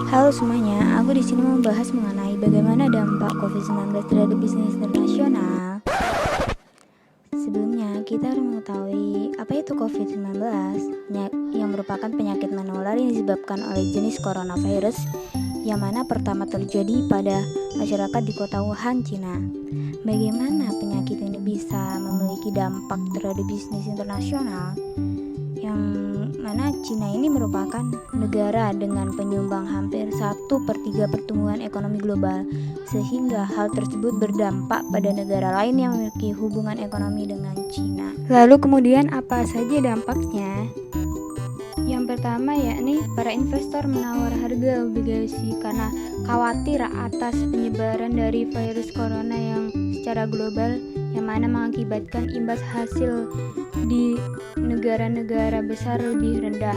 Halo semuanya, aku di sini mau membahas mengenai bagaimana dampak COVID-19 terhadap bisnis internasional. Sebelumnya, kita harus mengetahui apa itu COVID-19, yang merupakan penyakit menular yang disebabkan oleh jenis coronavirus yang mana pertama terjadi pada masyarakat di kota Wuhan, Cina. Bagaimana penyakit ini bisa memiliki dampak terhadap bisnis internasional? Yang mana Cina ini merupakan negara dengan penyumbang hampir 1/3 pertumbuhan ekonomi global, sehingga hal tersebut berdampak pada negara lain yang memiliki hubungan ekonomi dengan Cina. Lalu kemudian apa saja dampaknya? Yang pertama yakni para investor menawar harga obligasi karena khawatir atas penyebaran dari virus corona yang secara global yang mana mengakibatkan imbas hasil di negara-negara besar lebih rendah.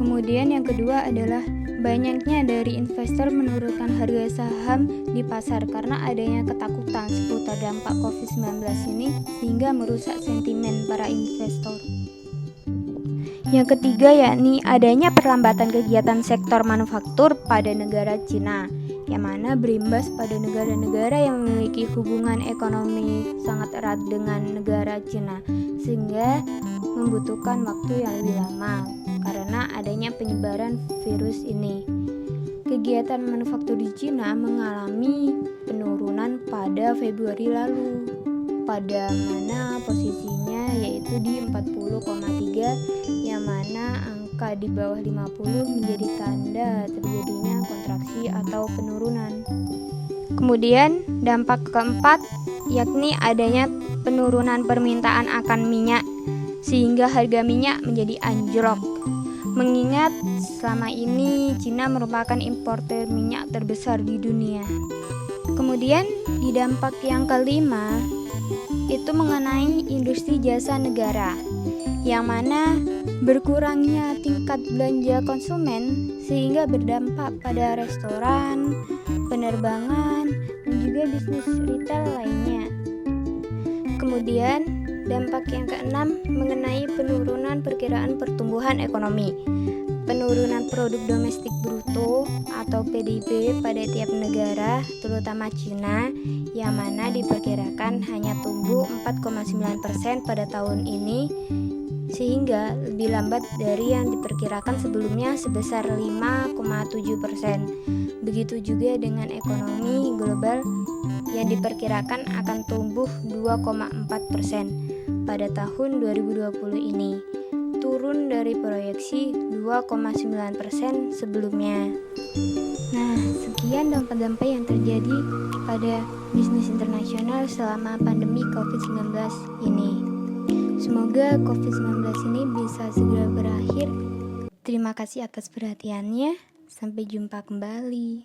Kemudian yang kedua adalah banyaknya dari investor menurunkan harga saham di pasar karena adanya ketakutan seputar dampak COVID-19 ini sehingga merusak sentimen para investor. Yang ketiga yakni adanya perlambatan kegiatan sektor manufaktur pada negara Cina, yang mana berimbas pada negara-negara yang memiliki hubungan ekonomi sangat erat dengan negara Cina, sehingga membutuhkan waktu yang lebih lama karena adanya penyebaran virus ini. Kegiatan manufaktur di Cina mengalami penurunan pada Februari lalu, pada mana posisinya yaitu di 40,3, yang mana angka di bawah 50 menjadi tanda terjadinya kontraksi atau penurunan. Kemudian dampak keempat yakni adanya penurunan permintaan akan minyak sehingga harga minyak menjadi anjlok. Mengingat selama ini Cina merupakan importer minyak terbesar di dunia. Kemudian di dampak yang kelima itu mengenai industri jasa negara, yang mana berkurangnya tingkat belanja konsumen sehingga berdampak pada restoran, penerbangan, dan juga bisnis retail lainnya. Kemudian dampak yang keenam mengenai penurunan perkiraan pertumbuhan ekonomi. Penurunan produk domestik bruto atau PDB pada tiap negara, terutama Cina, yang mana diperkirakan hanya tumbuh 4,9% pada tahun ini, sehingga lebih lambat dari yang diperkirakan sebelumnya sebesar 5,7%. Begitu juga dengan ekonomi global yang diperkirakan akan tumbuh 2,4% pada tahun 2020 ini, turun dari proyeksi 2,9% sebelumnya. Nah, sekian dampak-dampak yang terjadi pada bisnis internasional selama pandemi COVID-19 ini. Semoga COVID-19 ini bisa segera berakhir. Terima kasih atas perhatiannya. Sampai jumpa kembali.